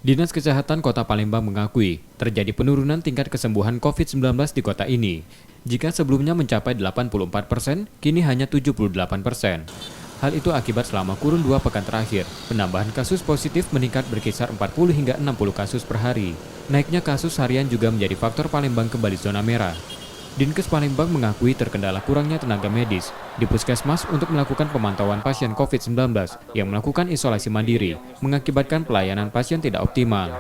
Dinas Kesehatan Kota Palembang mengakui terjadi penurunan tingkat kesembuhan COVID-19 di kota ini. Jika sebelumnya mencapai 84%, kini hanya 78%. Hal itu akibat selama kurun 2 pekan terakhir, penambahan kasus positif meningkat berkisar 40 hingga 60 kasus per hari. Naiknya kasus harian juga menjadi faktor Palembang kembali zona merah. Dinkes Palembang mengakui terkendala kurangnya tenaga medis di puskesmas untuk melakukan pemantauan pasien COVID-19 yang melakukan isolasi mandiri, mengakibatkan pelayanan pasien tidak optimal.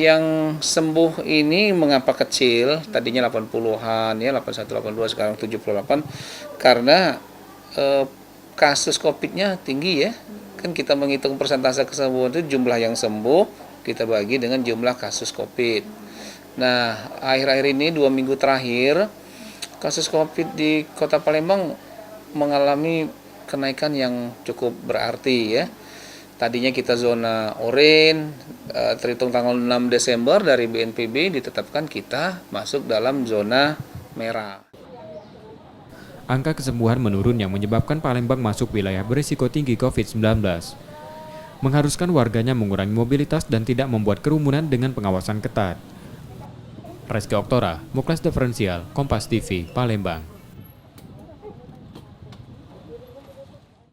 Yang sembuh ini mengapa kecil, tadinya 80-an, ya 81, 82, sekarang 78, karena kasus COVID-nya tinggi ya. Kan kita menghitung persentase kesembuhan itu jumlah yang sembuh, kita bagi dengan jumlah kasus COVID. Nah, akhir-akhir ini 2 minggu terakhir, kasus COVID di Kota Palembang mengalami kenaikan yang cukup berarti ya. Tadinya kita zona oranye, terhitung tanggal 6 Desember dari BNPB ditetapkan kita masuk dalam zona merah. Angka kesembuhan menurun yang menyebabkan Palembang masuk wilayah berisiko tinggi COVID-19. Mengharuskan warganya mengurangi mobilitas dan tidak membuat kerumunan dengan pengawasan ketat. Reski Oktora, Muklas Diferensial, Kompas TV, Palembang.